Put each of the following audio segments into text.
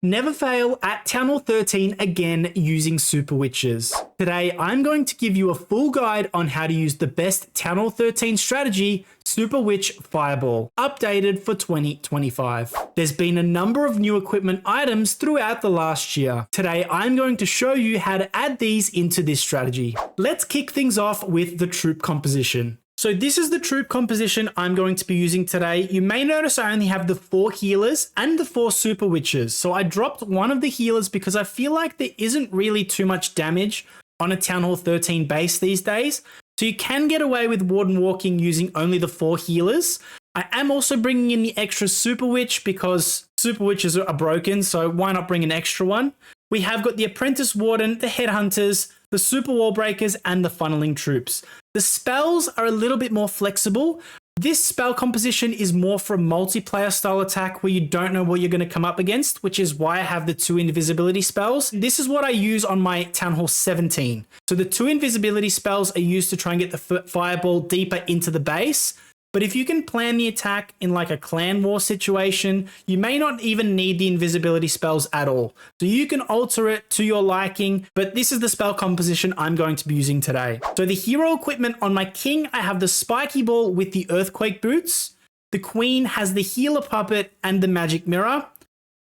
Never fail at Town Hall 13 again using Super Witches. Today, I'm going to give you a full guide on how to use the best Town Hall 13 strategy, Super Witch Fireball, updated for 2025. There's been a number of new equipment items throughout the last year. Today, I'm going to show you how to add these into this strategy. Let's kick things off with the troop composition. So this is the troop composition I'm going to be using today. You may notice I only have the 4 healers and the 4 super witches. So I dropped one of the healers because I feel like there isn't really too much damage on a Town Hall 13 base these days. So you can get away with Warden walking using only the 4 healers. I am also bringing in the extra super witch because super witches are broken. So why not bring an extra one? We have got the apprentice warden, the headhunters, the super wall breakers, and the funneling troops. The spells are a little bit more flexible. This spell composition is more for a multiplayer style attack where you don't know what you're going to come up against, which is why I have the 2 invisibility spells. This is what I use on my Town Hall 17. So the 2 invisibility spells are used to try and get the fireball deeper into the base. But if you can plan the attack in like a clan war situation, you may not even need the invisibility spells at all. So you can alter it to your liking, but this is the spell composition I'm going to be using today. So the hero equipment on my king, I have the spiky ball with the earthquake boots. The queen has the healer puppet and the magic mirror.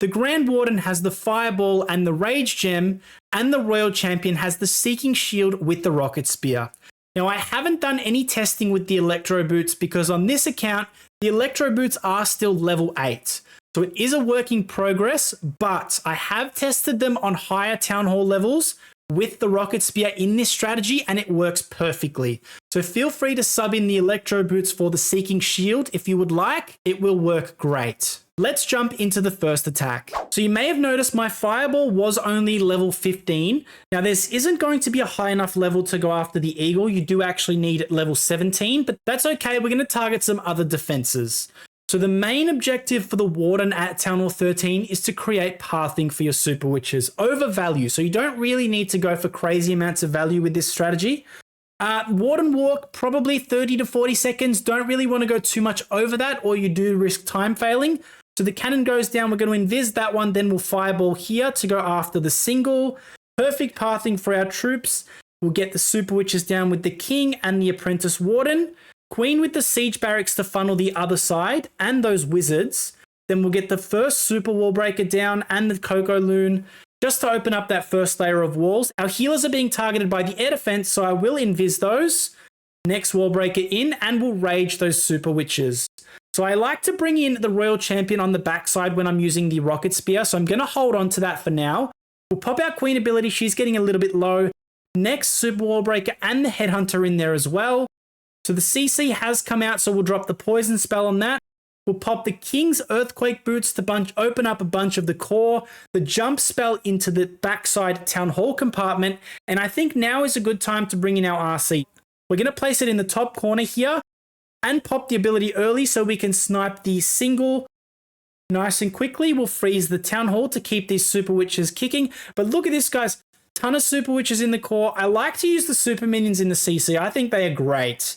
The grand warden has the fireball and the rage gem, and the royal champion has the seeking shield with the rocket spear. Now, I haven't done any testing with the electro boots because on this account, the electro boots are still level 8. So it is a work in progress, but I have tested them on higher town hall levels with the rocket spear in this strategy, and it works perfectly. So feel free to sub in the electro boots for the seeking shield if you would like. It will work great. Let's jump into the first attack. So you may have noticed my fireball was only level 15. Now this isn't going to be a high enough level to go after the eagle. You do actually need level 17, but that's okay. We're going to target some other defenses. So the main objective for the warden at Town Hall 13 is to create pathing for your super witches over value. So you don't really need to go for crazy amounts of value with this strategy. Warden walk, probably 30 to 40 seconds. Don't really want to go too much over that or you do risk time failing. So the cannon goes down, we're going to invis that one, then we'll fireball here to go after the single. Perfect pathing for our troops. We'll get the super witches down with the king and the apprentice warden. Queen with the siege barracks to funnel the other side and those wizards. Then we'll get the first super wall breaker down and the cocoa loon just to open up that first layer of walls. Our healers are being targeted by the air defense, so I will invis those. Next wall breaker in and we'll rage those super witches. So I like to bring in the royal champion on the backside when I'm using the rocket spear. So I'm going to hold on to that for now. We'll pop our queen ability. She's getting a little bit low. Next super wall breaker and the headhunter in there as well. So the CC has come out. So we'll drop the poison spell on that. We'll pop the king's earthquake boots to open up a bunch of the core. The jump spell into the backside town hall compartment. And I think now is a good time to bring in our RC. We're going to place it in the top corner here. And pop the ability early so we can snipe the single nice and quickly. We'll freeze the town hall to keep these super witches kicking. But look at this, guys. Ton of super witches in the core. I like to use the super minions in the CC. I think they are great.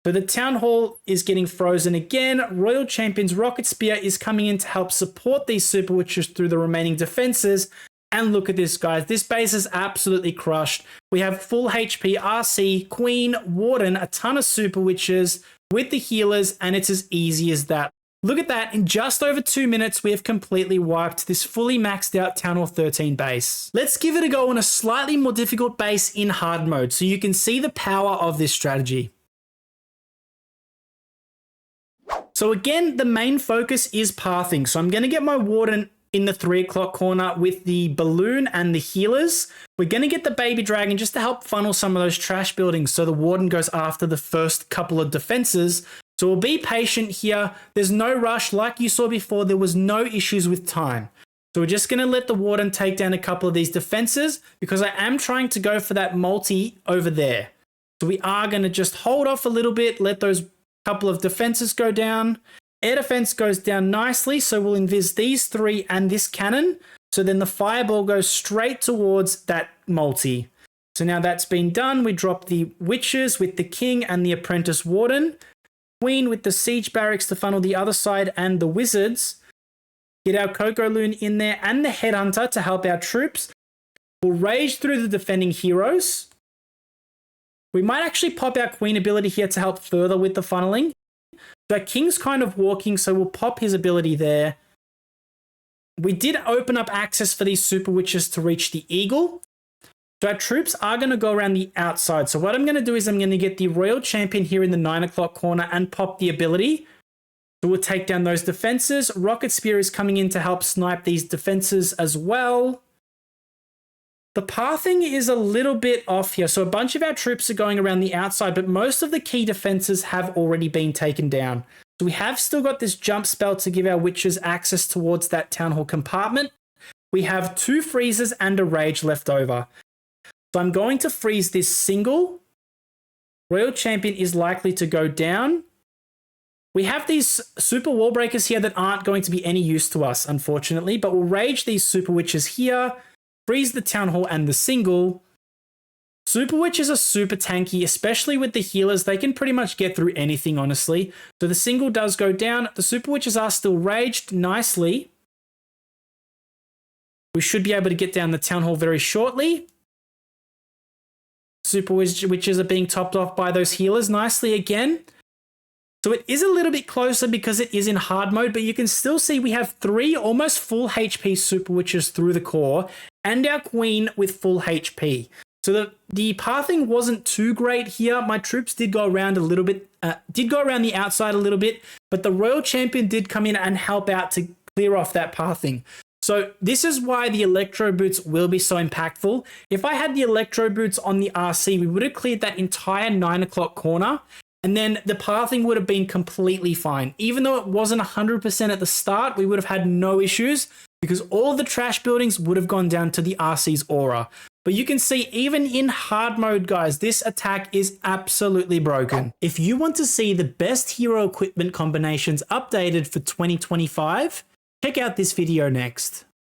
So the town hall is getting frozen again. Royal Champion's rocket spear is coming in to help support these super witches through the remaining defenses. And look at this, guys. This base is absolutely crushed. We have full HP, RC, Queen, Warden, a ton of super witches with the healers, and it's as easy as that. Look at that. In just over 2 minutes, we have completely wiped this fully maxed out Town Hall 13 base. Let's give it a go on a slightly more difficult base in hard mode so you can see the power of this strategy. So again, the main focus is pathing. So I'm going to get my Warden in the 3 o'clock corner with the balloon and the healers. We're going to get the baby dragon just to help funnel some of those trash buildings so the warden goes after the first couple of defenses. So we'll be patient here. There's no rush. Like you saw before, there was no issues with time. So we're just going to let the warden take down a couple of these defenses because I am trying to go for that multi over there. So we are going to just hold off a little bit, let those couple of defenses go down. Air defense goes down nicely, so we'll invis these 3 and this cannon. So then the fireball goes straight towards that multi. So now that's been done. We drop the witches with the king and the apprentice warden. Queen with the siege barracks to funnel the other side and the wizards. Get our Coco Loon in there and the Headhunter to help our troops. We'll rage through the defending heroes. We might actually pop our Queen ability here to help further with the funneling. So our King's kind of walking, so we'll pop his ability there. We did open up access for these Super Witches to reach the Eagle. So our troops are going to go around the outside. So what I'm going to do is I'm going to get the Royal Champion here in the 9 o'clock corner and pop the ability. So we'll take down those defenses. Rocket Spear is coming in to help snipe these defenses as well. The pathing is a little bit off here. So a bunch of our troops are going around the outside, but most of the key defenses have already been taken down. So we have still got this jump spell to give our witches access towards that Town Hall compartment. We have 2 freezes and a rage left over. So I'm going to freeze this single. Royal Champion is likely to go down. We have these super wall breakers here that aren't going to be any use to us, unfortunately, but we'll rage these super witches here, freeze the Town Hall and the single. Super witches are super tanky, especially with the healers. They can pretty much get through anything, honestly. So the single does go down. The super witches are still raged nicely. We should be able to get down the Town Hall very shortly. Super witches are being topped off by those healers nicely again. So it is a little bit closer because it is in hard mode, but you can still see we have 3 almost full HP Super Witches through the core and our Queen with full HP. So the pathing wasn't too great here. My troops did go around a little bit, did go around the outside a little bit, but the Royal Champion did come in and help out to clear off that pathing. So this is why the Electro Boots will be so impactful. If I had the Electro Boots on the RC, we would have cleared that entire 9 o'clock corner. And then the pathing would have been completely fine. Even though it wasn't 100% at the start, we would have had no issues because all of the trash buildings would have gone down to the RC's aura. But you can see even in hard mode, guys, this attack is absolutely broken. If you want to see the best hero equipment combinations updated for 2025, check out this video next.